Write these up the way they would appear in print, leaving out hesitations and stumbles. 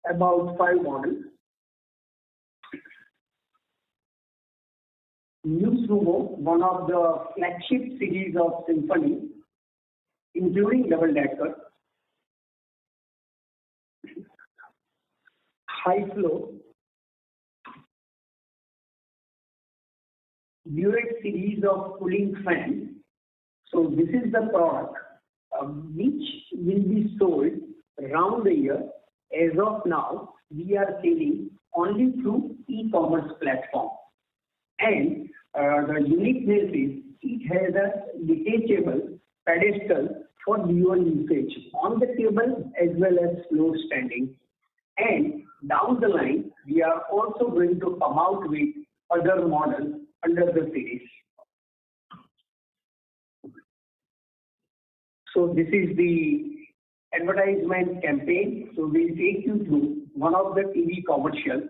about 5 models. New Sumo, one of the flagship series of Symphony, including double decker. High flow, Duet series of cooling fans. So this is the product which will be sold around the year. As of now, we are selling only through e-commerce platform. And the uniqueness is it has a detachable pedestal for dual usage on the table as well as floor standing. And down the line, we are also going to come out with other models under the series. So this is the advertisement campaign. So we'll take you through one of the TV commercials.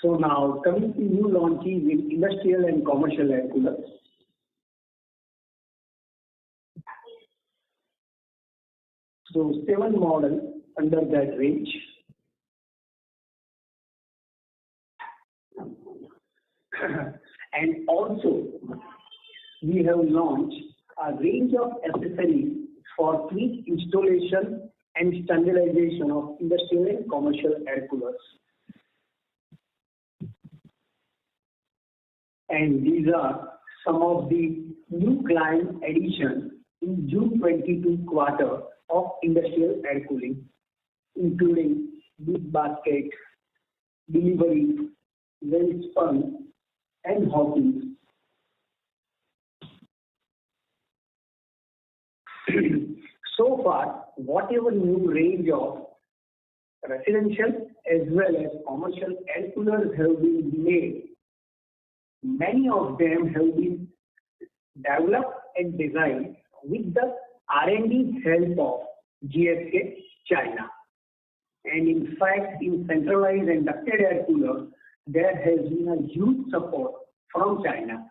So now coming to new launches in industrial and commercial air coolers. So 7 models under that range. And also we have launched a range of accessories for quick installation and standardization of industrial and commercial air coolers. And these are some of the new client additions in June 22 quarter of industrial air cooling, including Big Basket, Delivery, Welspun, and Hawkins. So far, whatever new range of residential as well as commercial air coolers have been made, many of them have been developed and designed with the R&D help of GSK China. And in fact, in centralized and ducted air cooler, there has been a huge support from China.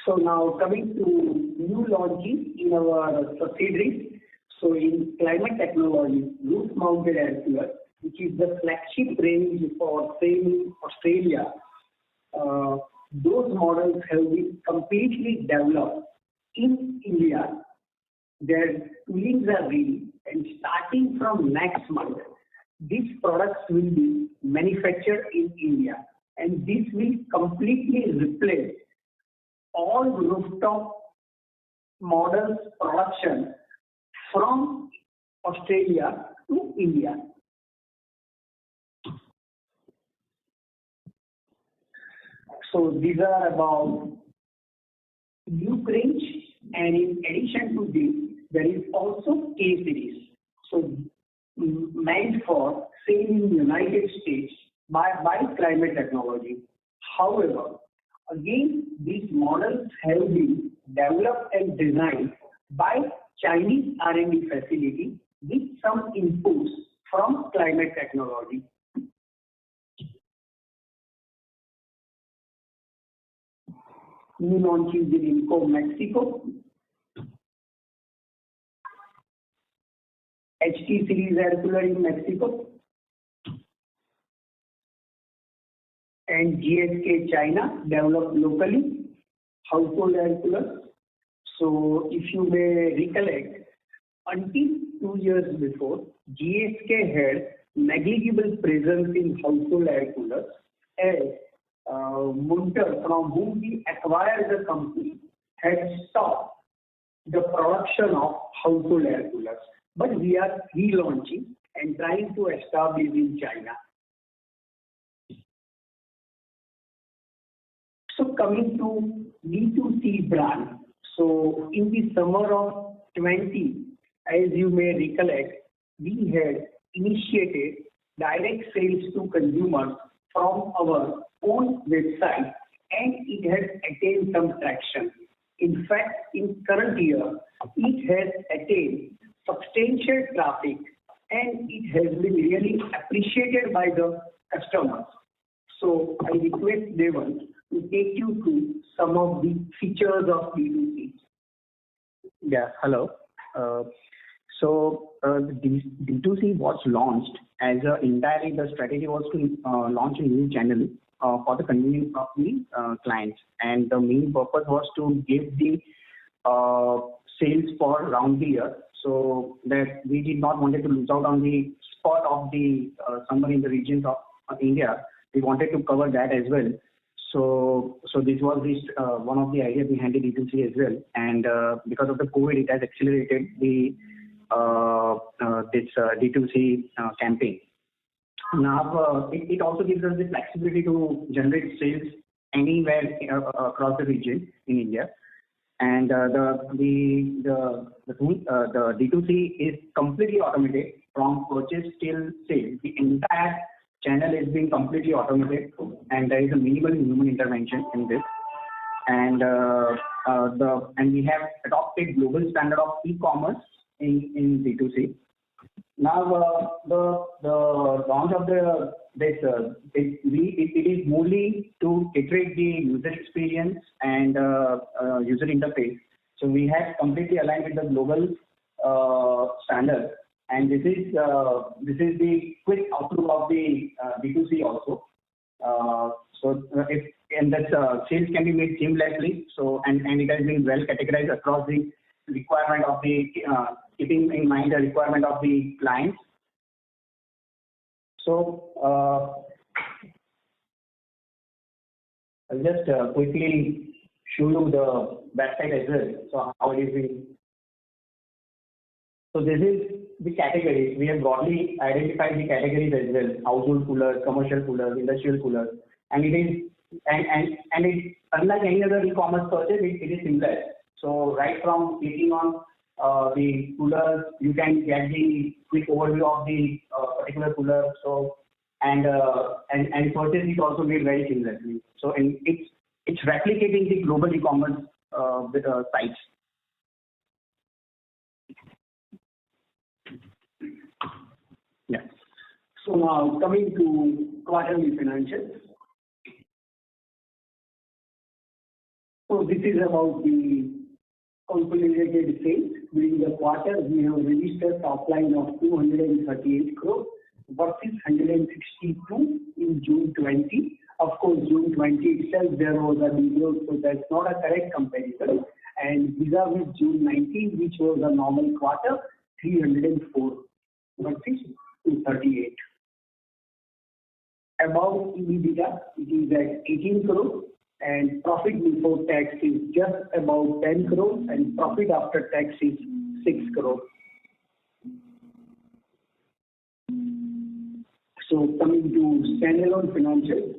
So now coming to new launches in our subsidiaries. So in climate technology, roof-mounted air cooler, which is the flagship range for sale in Australia, those models have been completely developed in India. Their toolings are ready, and starting from next month, these products will be manufactured in India, and this will completely replace all rooftop models production from Australia to India. So these are about new range, and in addition to this, there is also K series. So meant for sale in United States by climate technology. However, again, these models have been developed and designed by Chinese R&D facility with some inputs from climate technology. New launches in Inco, Mexico. HT series air cooler in Mexico. And GSK China, developed locally, household air coolers. So if you may recollect, until 2 years before, GSK had negligible presence in household air coolers, as Munter, from whom we acquired the company, had stopped the production of household air coolers. But we are relaunching and trying to establish in China. So coming to D2C brand. So in the summer of 20, as you may recollect, we had initiated direct sales to consumers from our own website, and it has attained some traction. In fact, in current year, it has attained substantial traffic, and it has been really appreciated by the customers. So I request Devan to take you through some of the features of D2C. Yeah, hello. D2C was launched as entirely the strategy was to launch a new channel for the convenience of the clients, and the main purpose was to give the sales for round the year, so that we did not wanted to lose out on the spot of the summer in the regions of India. We wanted to cover that as well. So this was one of the ideas behind the D2C as well. And because of the COVID, it has accelerated the this D2C campaign. Now it also gives us the flexibility to generate sales anywhere across the region in India. And the D2C is completely automated from purchase till sale. The entire channel is being completely automated, and there is a minimal human intervention in this. And we have adopted global standard of e-commerce in D2C. Now the launch of it is mainly to iterate the user experience and user interface. So we have completely aligned with the global standard, and this is the quick outlook of the D2C also. Sales can be made seamlessly. So and it has been well categorized across the requirement of the keeping in mind the requirement of the clients. So I'll just quickly show you the website as well. So how it is being. So this is the categories. We have broadly identified the categories as well: household coolers, commercial coolers, industrial coolers, and it is and it, unlike any other e-commerce purchase, it is seamless. So right from clicking on the coolers, you can get the quick overview of the particular cooler. So and purchase is also made very seamlessly. So and it's replicating the global e-commerce with sites. Yeah. So now coming to quarterly financials. So this is about the consolidated sales during the quarter, we have registered top line of 238 crore versus 162 in June 20. Of course, June 20 itself there was a degrowth, so that's not a correct comparison. And vis-a-vis June 19, which was a normal quarter, 304 versus 238. About EBITDA, it is at 18 crore, and profit before tax is just about 10 crore, and profit after tax is 6 crore. So coming to standalone financials,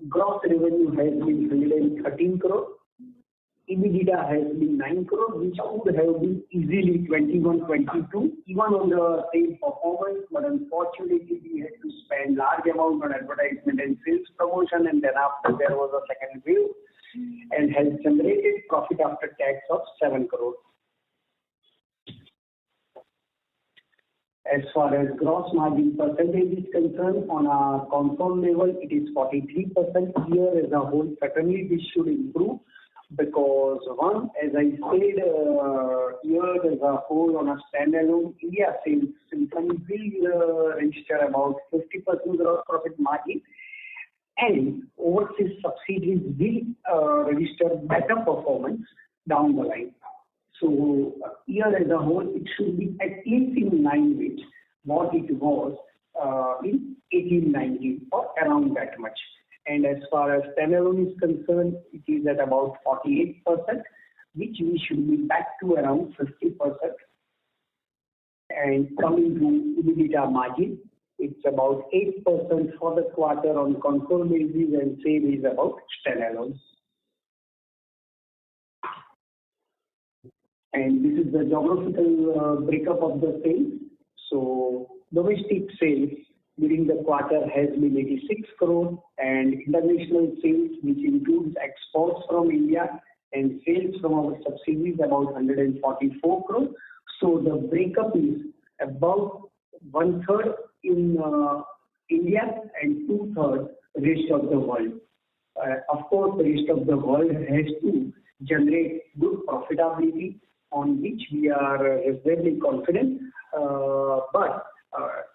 gross revenue has been 113 crore. EBITDA has been 9 crore, which would have been easily 21-22, even on the same performance, but unfortunately we had to spend large amount on advertisement and sales promotion, and then after there was a second wave, and has generated profit after tax of 7 crore. As far as gross margin percentage is concerned, on a consolidated level, it is 43%. Here as a whole, certainly this should improve, because one, as I said, here as a whole on a standalone, India sales Symphony will register about 50% gross profit margin, and overseas subsidiaries will register better performance down the line. So here as a whole, it should be at least in line with what it was in 18-19 or around that much. And as far as standalone is concerned, it is at about 48%, which we should be back to around 50%. And coming to EBITDA margin, it's about 8% for the quarter on consolidated basis, and same is about standalone. And this is the geographical breakup of the sales. So domestic sales during the quarter has been 86 crore, and international sales, which includes exports from India and sales from our subsidiaries, about 144 crore. So the breakup is about 1/3 in India and 2/3 rest of the world. Of course, the rest of the world has to generate good profitability, on which we are very confident. But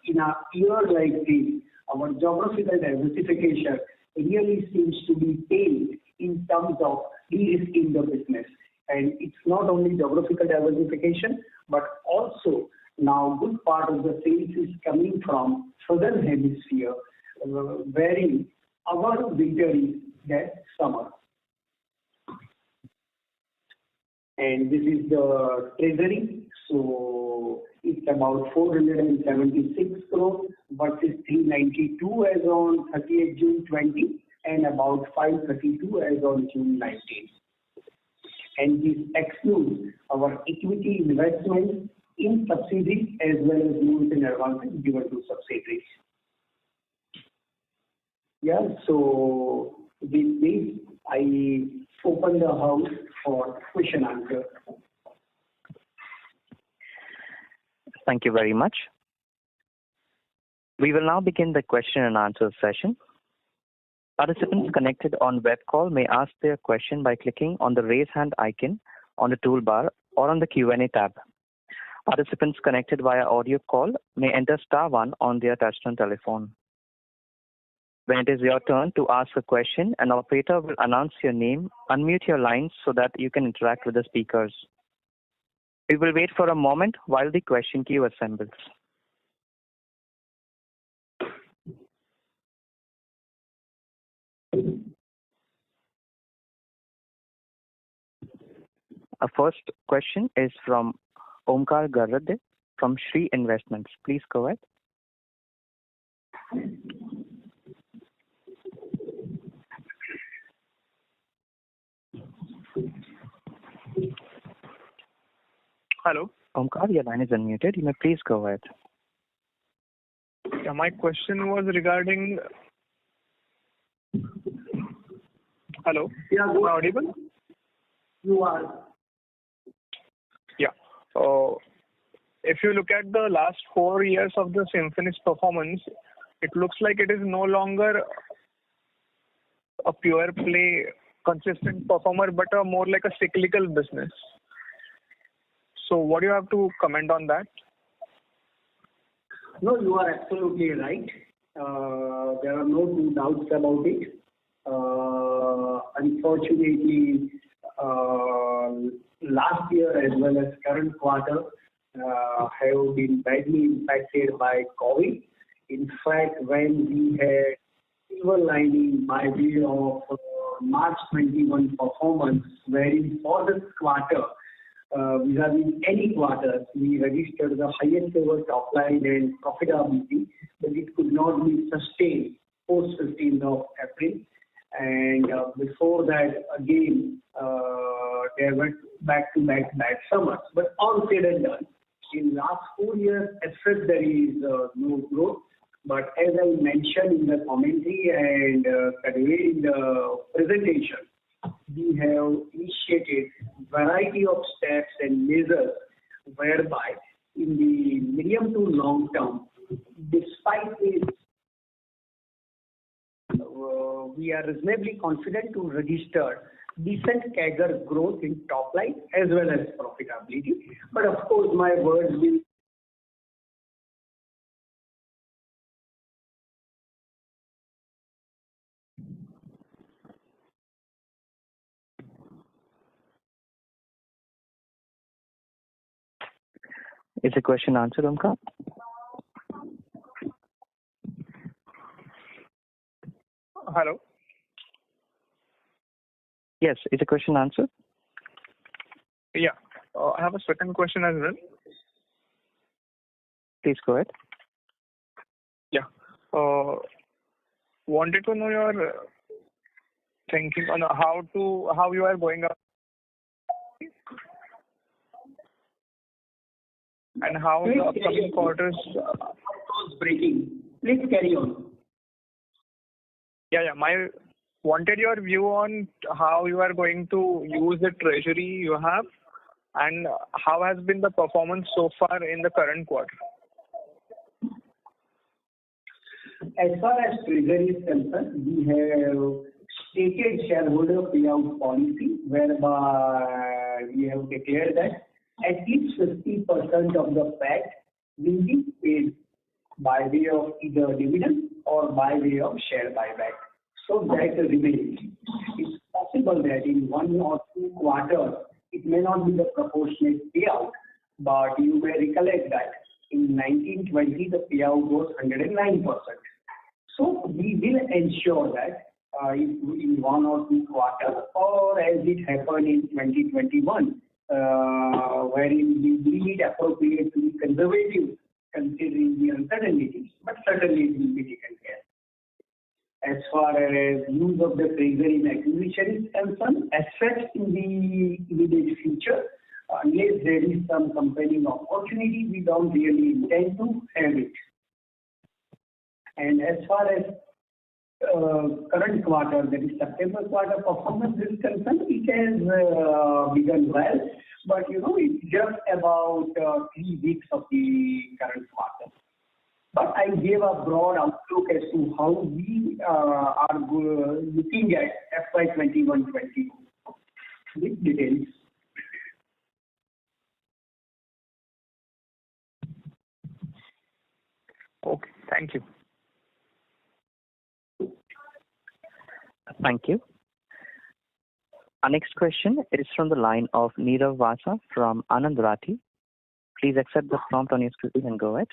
in a year like this, our geographical diversification really seems to be paid in terms of de-risking the business. And it's not only geographical diversification, but also now good part of the sales is coming from southern hemisphere, wherein our winter is that summer. And this is the treasury. So it's about 476 crore versus 392 as on 30th June 20, and about 532 as on June 19. And this excludes our equity investments in subsidiaries as well as loans and advances given to subsidiaries. Yeah, so with this, I open the house for question answer. Thank you very much. We will now begin the question and answer session. Participants connected on web call may ask their question by clicking on the raise hand icon on the toolbar or on the Q&A tab. Participants connected via audio call may enter *1 on their touchtone telephone. When it is your turn to ask a question, an operator will announce your name, unmute your lines so that you can interact with the speakers. We will wait for a moment while the question queue assembles. Our first question is from Omkar Garade from Shree Investments. Please go ahead. Hello. Omkar, your line is unmuted. You may please go ahead. Yeah, my question was regarding. Hello. Yeah, am I audible? You are. Yeah. If you look at the last 4 years of the Symphony's performance, it looks like it is no longer a pure play consistent performer, but a more like a cyclical business. So what do you have to comment on that? No, you are absolutely right. There are no two doubts about it. Unfortunately, last year as well as current quarter have been badly impacted by COVID. In fact, when we had silver lining by way of March 21 performance, wherein for this quarter, vis-a-vis any quarter, we registered the highest ever top line and profitability, but it could not be sustained post 15th of April. And before that, again, there were back-to-back bad summers. But all said and done, in last 4 years, as such, there is no growth. But as I mentioned in the commentary and conveyed in the presentation, we have initiated variety of steps and measures whereby in the medium to long term, despite this, we are reasonably confident to register decent CAGR growth in top line as well as profitability. But of course, my words will Is the question answered, Omkar? Hello? Yes, is the question answered? Yeah. I have a second question as well. Please go ahead. Yeah. Wanted to know your thinking on how you are going up and how the upcoming quarters. breaking. Please carry on. Yeah. Wanted your view on how you are going to use the treasury you have and how has been the performance so far in the current quarter. As far as treasury is concerned, we have stated shareholder payout policy whereby we have declared that at least 50% of the PAT will be paid by way of either dividend or by way of share buyback. So that remains. It's possible that in 1 or 2 quarters, it may not be the proportionate payout, but you may recollect that in 1920, the payout was 109%. So we will ensure that in 1 or 2 quarters, or as it happened in 2021, wherein we deemed it appropriate to be conservative considering the uncertainties, but certainly it will be taken care. As far as use of the treasury in acquisition is concerned, as such in the immediate future, unless there is some compelling opportunity, we don't really intend to have it. And as far as current quarter, that is September quarter performance is concerned, it has begun well, but it's just about 3 weeks of the current quarter. But I gave a broad outlook as to how we are looking at FY 21-22 with details. Okay, thank you. Thank you. Our next question is from the line of Nirav Vasa from Anand Rathi. Please accept the prompt on your screen and go ahead.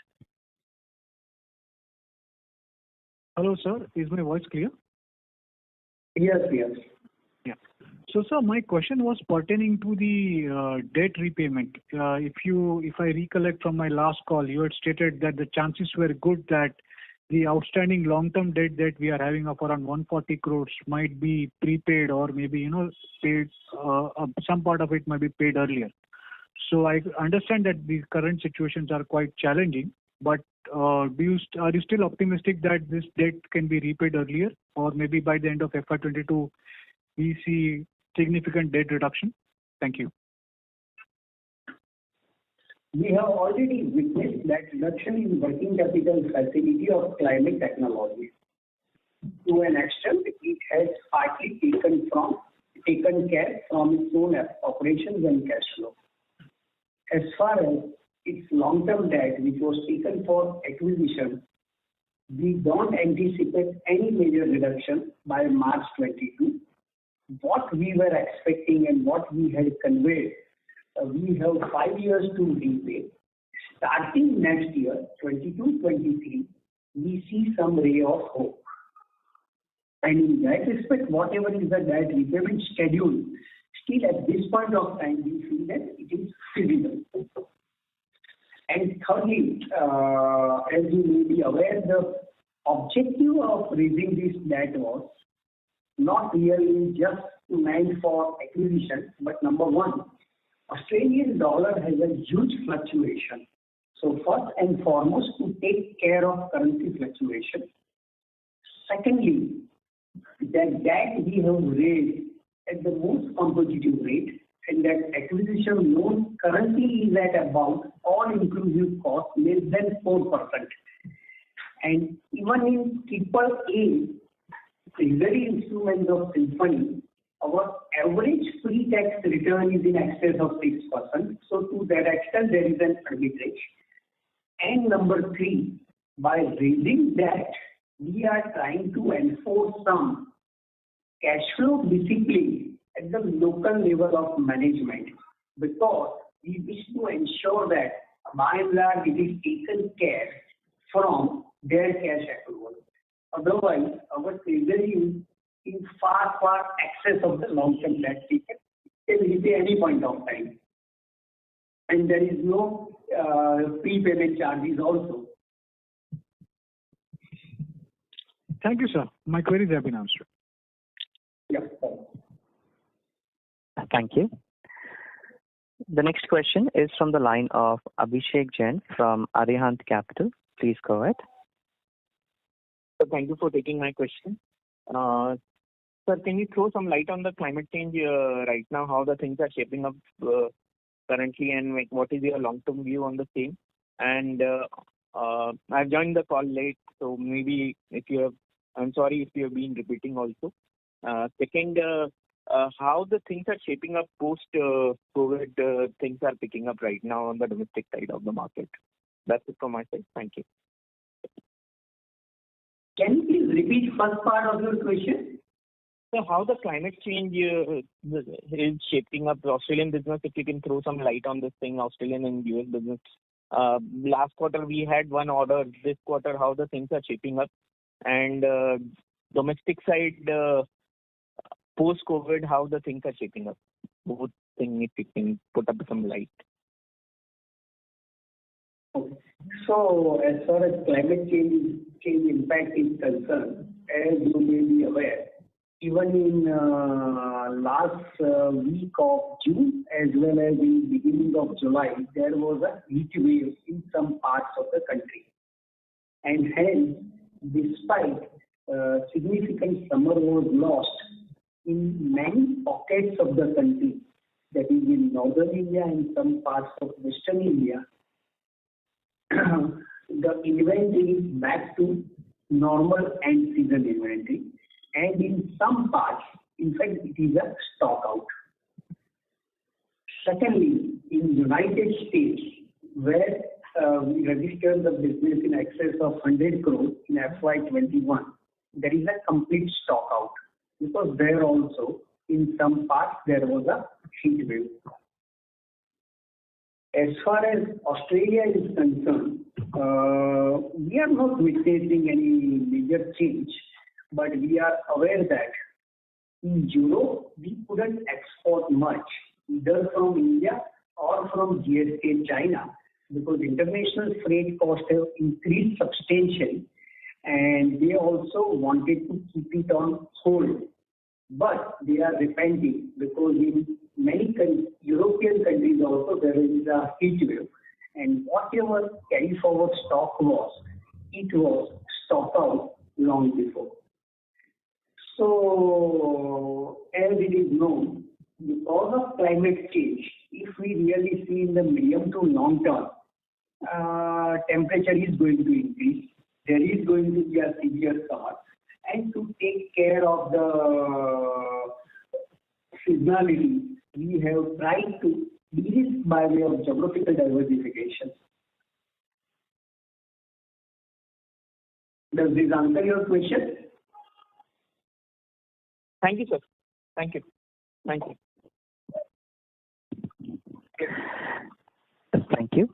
Hello, sir. Is my voice clear? Yes. Yeah. So, sir, my question was pertaining to the debt repayment. If I recollect from my last call, you had stated that the chances were good that the outstanding long-term debt that we are having of around 140 crores might be prepaid or maybe, paid, some part of it might be paid earlier. So I understand that the current situations are quite challenging, but are you still optimistic that this debt can be repaid earlier, or maybe by the end of FY22 we see significant debt reduction? Thank you. We have already witnessed that reduction in working capital facility of Climate Technologies. To an extent, it has partly taken from taken care from its own operations and cash flow. As far as its long-term debt, which was taken for acquisition, we don't anticipate any major reduction by March 22. What we were expecting and what we had conveyed, we have 5 years to repay. Starting next year, 22-23, we see some ray of hope. And in that respect, whatever is the debt repayment schedule, still at this point of time, we feel that it is feasible. And thirdly, as you may be aware, the objective of raising this debt was not really just meant for acquisition, but number one, Australian dollar has a huge fluctuation. So first and foremost, to take care of currency fluctuation. Secondly, that debt we have raised at the most competitive rate, and that acquisition loan currently is at about all-inclusive cost less than 4%. And even in AAA treasury instruments of Symphony, our average pre-tax return is in excess of 6%. So to that extent, there is an arbitrage. And number three, by raising debt, we are trying to enforce some cash flow discipline at the local level of management, because we wish to ensure that by and large it is taken care from their cash accrual. Otherwise, our treasury is far excess of the long-term debt taken. It can repay any point of time. And there is no prepayment charges also. Thank you, sir. My queries have been answered. Yeah. Thank you. The next question is from the line of Abhishek Jain from Arihant Capital. Please go ahead. So thank you for taking my question. Sir, can you throw some light on the climate change right now, how the things are shaping up currently, and what is your long-term view on the same? And I've joined the call late, so maybe I'm sorry if you have been repeating also. Second, how the things are shaping up post-COVID, things are picking up right now on the domestic side of the market. That's it from my side. Thank you. Can you please repeat first part of your question? So how the climate change is shaping up Australian business, if you can throw some light on this thing, Australian and US business. Last quarter we had one order. This quarter, how the things are shaping up, and domestic side post-COVID, how the things are shaping up. Both things, if you can put up some light. Okay. So as far as climate change impact is concerned, as you may be aware, even in last week of June as well as in beginning of July, there was a heat wave in some parts of the country. And hence, despite significant summer was lost in many pockets of the country, that is in northern India and some parts of western India, the inventory is back to normal end season inventory. And in some parts, in fact, it is a stock out. Secondly, in United States, where we registered the business in excess of 100 crores in FY21, there is a complete stock out, because there also, in some parts, there was a heat wave. As far as Australia is concerned, we are not witnessing any major change, but we are aware that in Europe, we couldn't export much, either from India or from GSK China, because international freight costs have increased substantially, and they also wanted to keep it on hold. But they are repenting, because in many European countries also there is a heat wave, and whatever carry forward stock was, it was stocked out long before. So, as it is known, because of climate change, if we really see in the medium to long term, temperature is going to increase. There is going to be a severe summer, and to take care of the seasonality, we have tried to de-risk by way of geographical diversification. Does this answer your question? Thank you, sir. Thank you. Thank you. Thank you.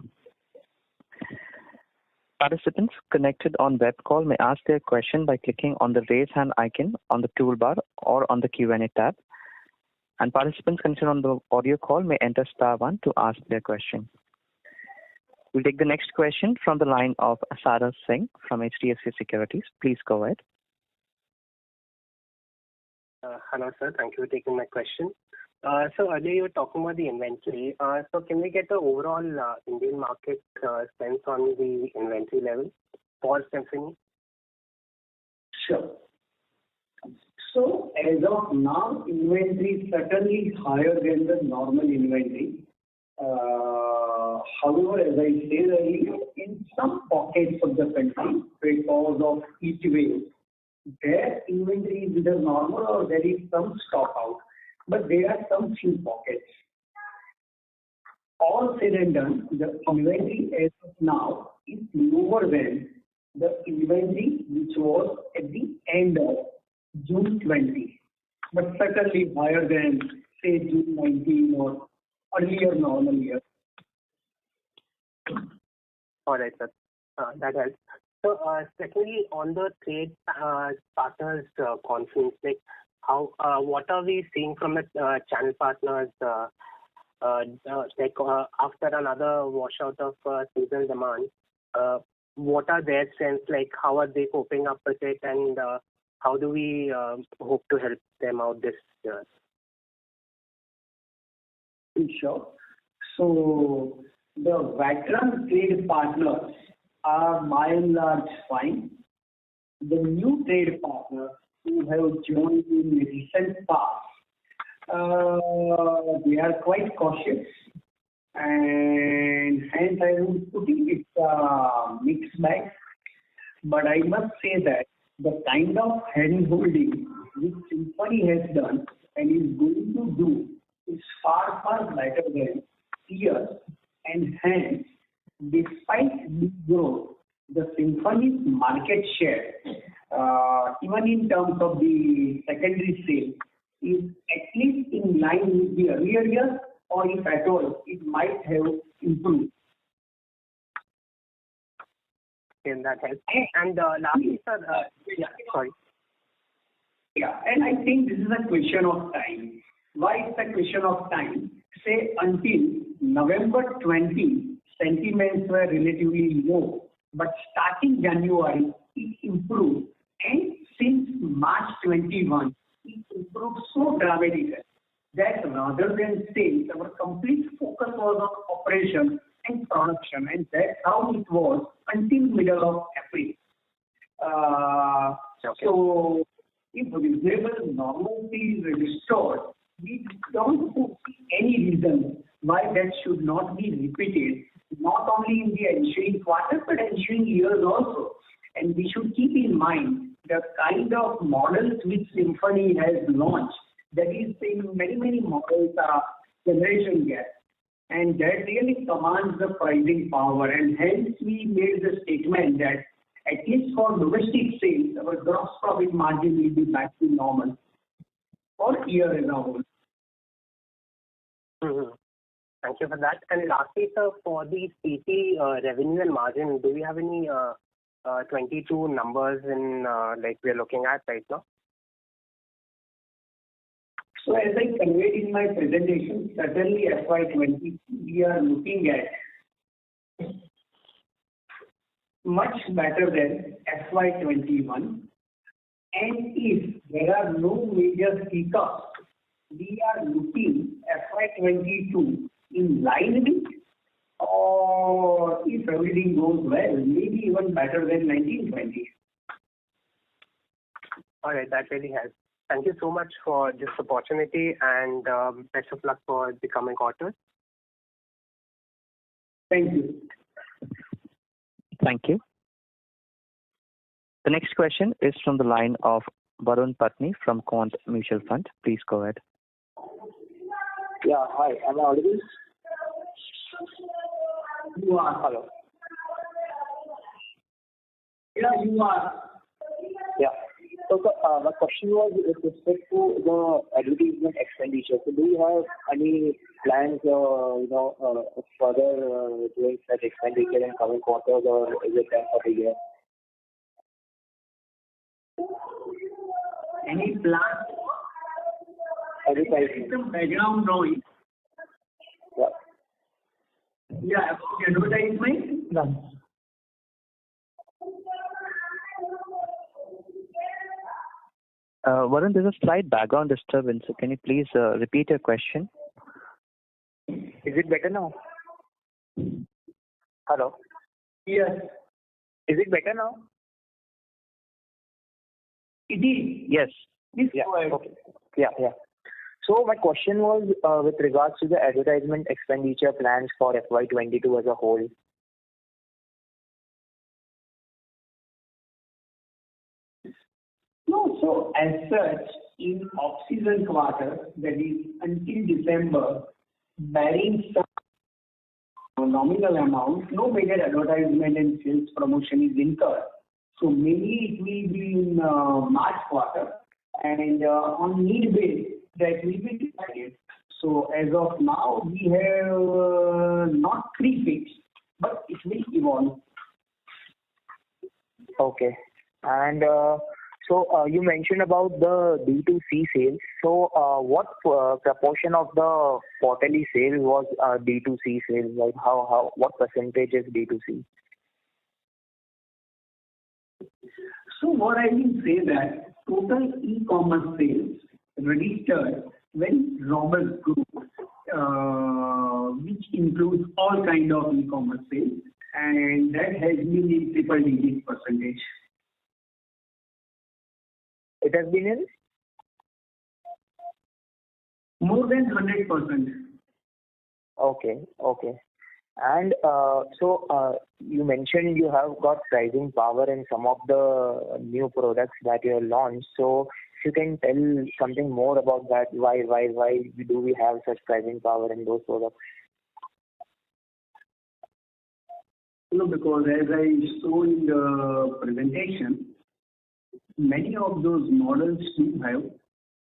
Participants connected on web call may ask their question by clicking on the raise hand icon on the toolbar or on the Q&A tab. And participants connected on the audio call may enter *1 to ask their question. We'll take the next question from the line of Sarah Singh from HDFC Securities. Please go ahead. Hello, sir. Thank you for taking my question. So earlier you were talking about the inventory. So can we get the overall Indian market sense on the inventory level for Symphony? Sure. So as of now, inventory is certainly higher than the normal inventory. However, as I said earlier, in some pockets of the country, because of heat wave, their inventory is either normal or there is some stock out. But there are some few pockets. All said and done, the inventory as of now is lower than the inventory which was at the end of June 20, but certainly higher than, say, June 19 or earlier normal year. All right, sir. That helps. So, secondly, on the trade partners conference, like how, what are we seeing from the channel partners? After another washout of seasonal demand, what are their sense? Like, how are they coping up with it, and how do we hope to help them out this year? Sure. So the veteran trade partners are by and large fine. The new trade partners who have joined in the recent past, they are quite cautious, and hence I would put it, it's a mixed bag. But I must say that the kind of hand-holding which Symphony has done and is going to do is far, far better than peers, and hence, despite this growth, the Symphony's market share, even in terms of the secondary sale, is at least in line with the earlier years, or if at all, it might have improved. And that helps. And lastly, sir, sorry. Yeah, and I think this is a question of time. Why it's a question of time? Say until November 20, sentiments were relatively low, but starting January, it improved, and since March 21, it improved so dramatically that rather than sales, our complete focus was on operation and production, and that's how it was until middle of April. So, if reasonable normalcy is restored, we don't see any reason why that should not be repeated, not only in the ensuing quarter, but ensuing years also. And we should keep in mind the kind of models which Symphony has launched, that is saying many models are generation gap. And that really commands the pricing power. And hence we made the statement that at least for domestic sales, our gross profit margin will be back to normal for year as a whole. Mm-hmm. Thank you for that. And lastly, sir, for the CT revenue and margin, do we have any 22 numbers in like we are looking at right now? So as I conveyed in my presentation, certainly FY20 we are looking at much better than FY21. And if there are no major hiccups, we are looking FY22 in line with, or if everything goes well, maybe even better than 1920. All right, that really helps. Thank you so much for this opportunity, and best of luck for the coming quarters. Thank you. Thank you. The next question is from the line of Varun Patni from Quant Mutual Fund. Please go ahead. Yeah, hi. Am I audible? You are. Hello. Yeah, you are. Yeah. So, my question was with respect to the advertisement expenditure. So, do you have any plans, further doing such expenditure in coming quarters, or is it done for the year? Any plan? Advertisement. Some background noise. Yeah. Yeah, about advertisement. Done. Varun, there's a slight background disturbance. So can you please repeat your question? Is it better now? Hello? Yes, Is it better now? it is. Yes. Please Yeah. go ahead. Okay. Yeah. So my question was with regards to the advertisement expenditure plans for FY22 as a whole. No, so as such, in off-season quarter, that is until December, barring some nominal amount, no major advertisement and sales promotion is incurred. So mainly it will be in March quarter, and on need base that will be decided. So as of now, we have not prefixed, but it will evolve. Okay. And so you mentioned about the D2C sales. So what proportion of the quarterly sales was D2C sales? Like what percentage is D2C? So what I will say that total e-commerce sales registered very robust growth, which includes all kind of e-commerce sales, and that has been in triple-digit percentage. It has been in? More than 100%. Okay. And so you mentioned you have got pricing power in some of the new products that you have launched. So if you can tell something more about that, why do we have such pricing power in those products? No, because as I saw in the presentation, many of those models do have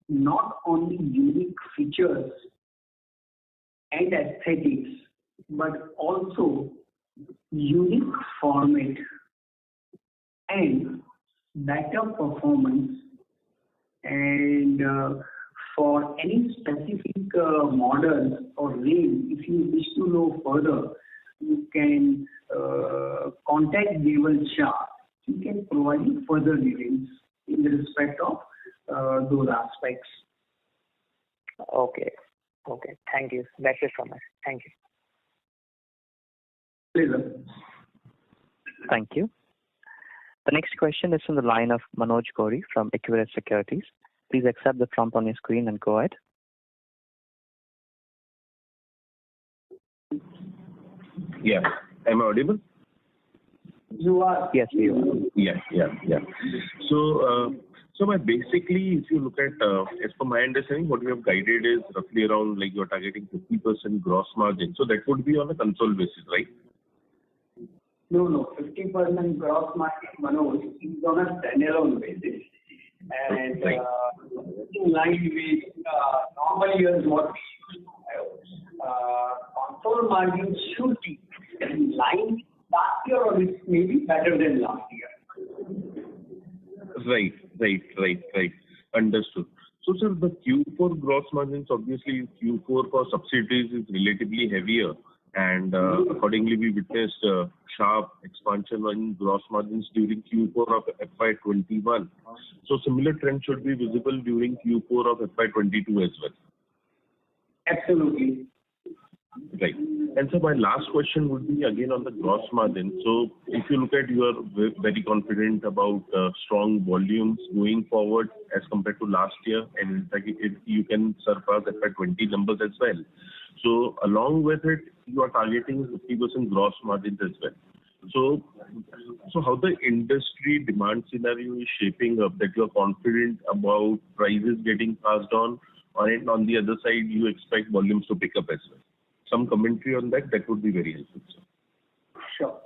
not only unique features and aesthetics, but also unique format and better performance. And for any specific models or range, if you wish to know further, you can contact Deval Shah. He can provide you further details in respect of those aspects. Okay. Thank you. That's it from us. Thank you. Pleasure. Thank you. The next question is from the line of Manoj Gori from Equirus Securities. Please accept the prompt on your screen and go ahead. Yeah. Am I audible? You are. Yes, you are. Yeah. So basically, if you look at, as per my understanding, what we have guided is roughly around, like, you're targeting 50% gross margin. So that would be on a console basis, right? No. 50% gross margin, Manoj, is on a standalone basis. And in line with normal years, what we used to have, console margin should be in line with last year, or it may be better than last year. Right. Understood. So, sir, the Q4 gross margins, obviously Q4 for subsidiaries is relatively heavier, and accordingly we witnessed sharp expansion in gross margins during Q4 of FY21. So similar trend should be visible during Q4 of FY22 as well. Absolutely. Right. And so my last question would be again on the gross margin. So if you look at, you are very confident about strong volumes going forward as compared to last year, and in fact you can surpass FY20 numbers as well. So along with it, you are targeting 50% gross margins as well. So how the industry demand scenario is shaping up, that you are confident about prices getting passed on, And on the other side, you expect volumes to pick up as well. Some commentary on that would be very helpful, sir. Sure.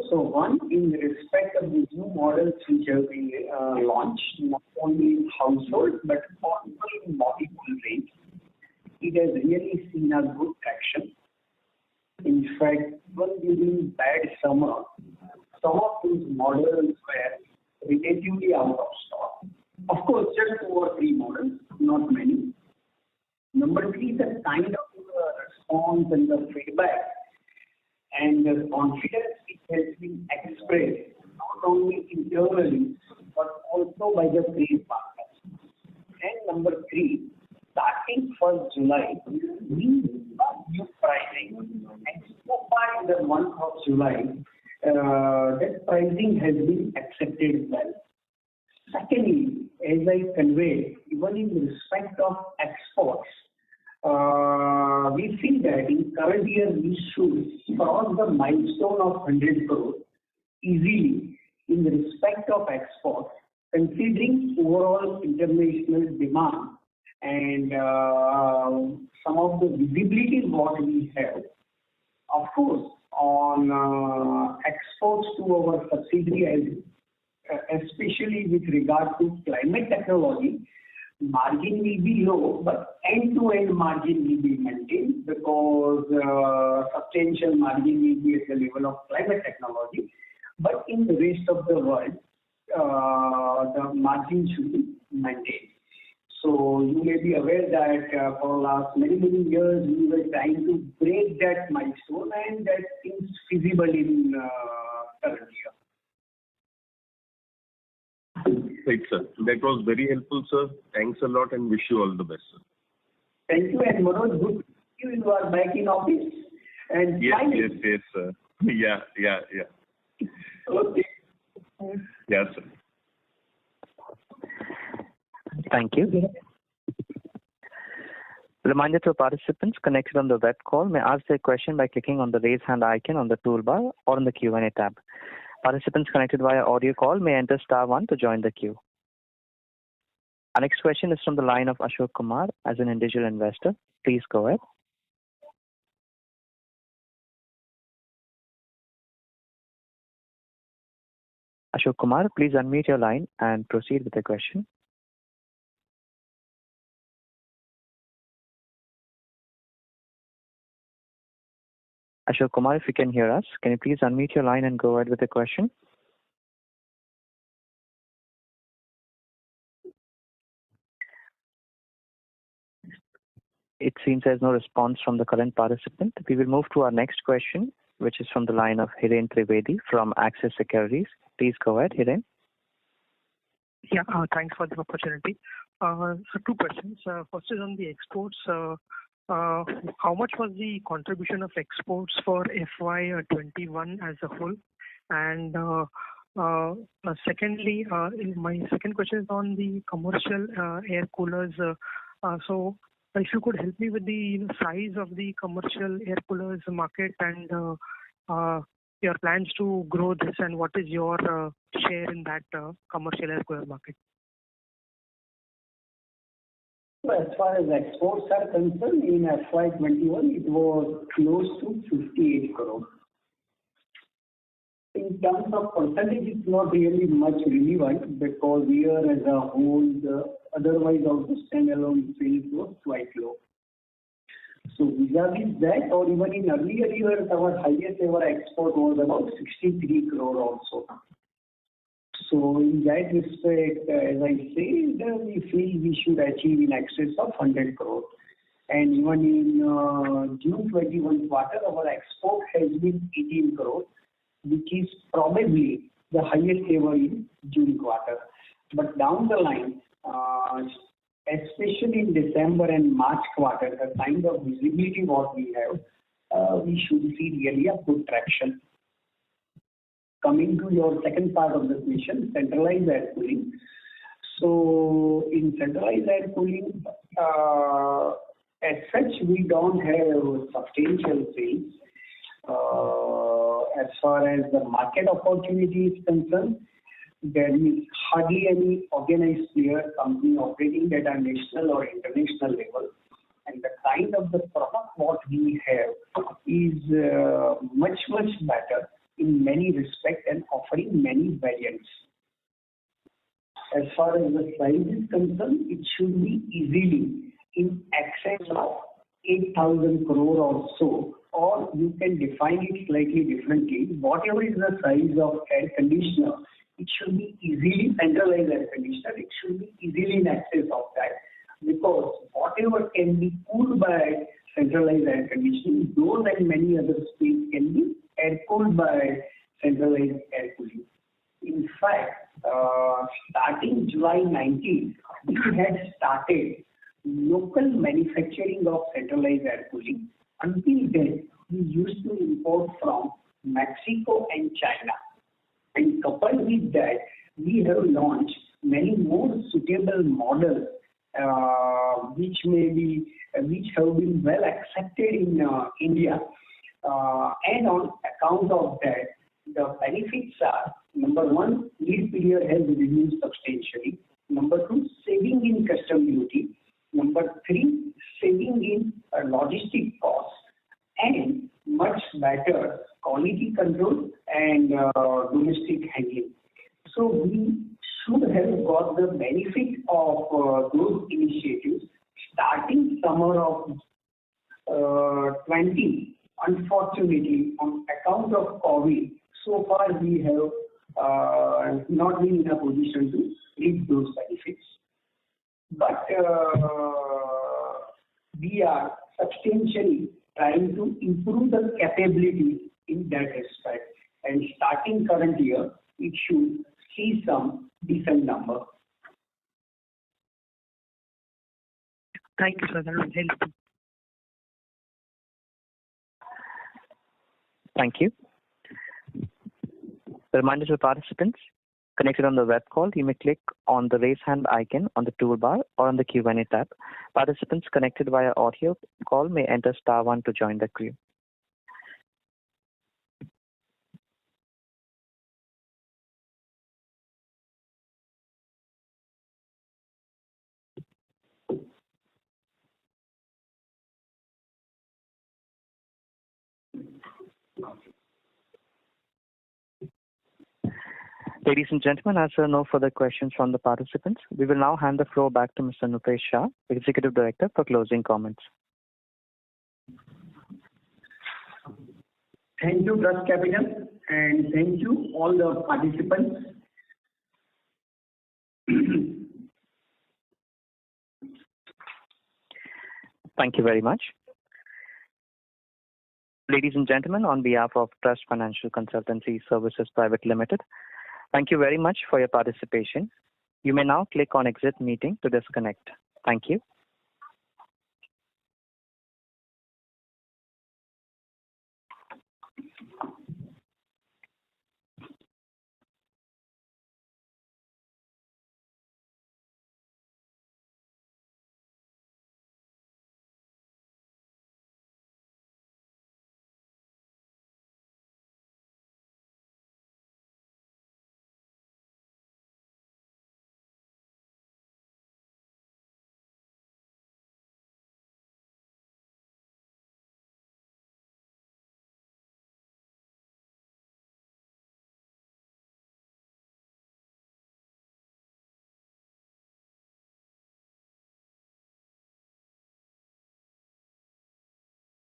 So one, in respect of the new models which have been launched, not only in household but also in multiple range, it has really seen a good traction. In fact, even during bad summer, some of these models were relatively out of stock. Of course, just 2 or 3 models, not many. Number 3, the kind of response and the feedback and the confidence which has been expressed not only internally but also by the trade partners. And number 3, starting 1st July, we start new pricing, and so far in the month of July, that pricing has been accepted well. Secondly, as I conveyed, even in respect of exports, we feel that in current year we should cross the milestone of 100 crore easily in respect of exports, considering overall international demand and some of the visibility what we have. Of course, on exports to our subsidiaries, especially with regard to climate technology, margin will be low, but end-to-end margin will be maintained because substantial margin will be at the level of climate technology. But in the rest of the world, the margin should be maintained. So you may be aware that for last many years we were trying to break that milestone, and that seems feasible in current year. Right, sir. That was very helpful, sir. Thanks a lot and wish you all the best, sir. Thank you, and Manoj, good to see you. You are back in office. And yes, sir. Yeah. Okay. Yes, sir. Thank you. Reminder to participants connected on the web call may ask their question by clicking on the raise hand icon on the toolbar or on the Q&A tab. Participants connected via audio call may enter *1 to join the queue. Our next question is from the line of Ashok Kumar as an individual investor. Please go ahead. Ashok Kumar, please unmute your line and proceed with the question. Ashok Kumar, if you can hear us, can you please unmute your line and go ahead with the question? It seems there's no response from the current participant. We will move to our next question, which is from the line of Hiren Trivedi from Axis Securities. Please go ahead, Hiren. Yeah, thanks for the opportunity. So 2 questions. First is on the exports. How much was the contribution of exports for FY21 as a whole? And secondly, my second question is on the commercial air coolers. So if you could help me with the size of the commercial air coolers market and your plans to grow this, and what is your share in that commercial air cooler market? So as far as exports are concerned, in FY21 it was close to 58 crore. In terms of percentage, it's not really much relevant because year as a whole, otherwise also standalone sales was quite low. So vis-a-vis that, or even in earlier years, our highest ever export was about 63 crore also. So in that respect, as I said, we feel we should achieve in excess of 100 crore. And even in June 21 quarter, our export has been 18 crore, which is probably the highest ever in June quarter. But down the line, especially in December and March quarter, the kind of visibility what we have, we should see really a good traction. Coming to your second part of the question, centralized air cooling. So in centralized air cooling, as such, we don't have substantial sales. As far as the market opportunity is concerned, there is hardly any organized player company operating at a national or international level. And the kind of the product what we have is much better in many respects and offering many variants. As far as the size is concerned, it should be easily in excess of 8,000 crore or so, or you can define it slightly differently. Whatever is the size of air conditioner, it should be easily centralized air conditioner. It should be easily in excess of that, because whatever can be cooled by centralized air conditioning, those and many other space can be air cooled by centralized air cooling. In fact, starting July 19, we had started local manufacturing of centralized air cooling. Until then, we used to import from Mexico and China. And coupled with that, we have launched many more suitable models which have been well accepted in India. And on account of that, the benefits are, number one, lead period has reduced substantially. Number two, saving in custom duty. Number three, saving in logistic costs, and much better quality control and domestic handling. So we should have got the benefit of those initiatives starting summer of 20. Unfortunately, on account of COVID, so far we have not been in a position to reap those benefits. But we are substantially trying to improve the capability in that respect. And starting current year, it should see some decent number. Thank you, sir. That will help. Thank you. A reminder to participants connected on the web call, you may click on the raise hand icon on the toolbar or on the Q&A tab. Participants connected via audio call may enter *1 to join the queue. Ladies and gentlemen, as there are no further questions from the participants, we will now hand the floor back to Mr. Nupesh Shah, Executive Director, for closing comments. Thank you, Trust Capital, and thank you all the participants. Thank you very much. Ladies and gentlemen, on behalf of Trust Financial Consultancy Services Private Limited, thank you very much for your participation. You may now click on Exit Meeting to disconnect. Thank you.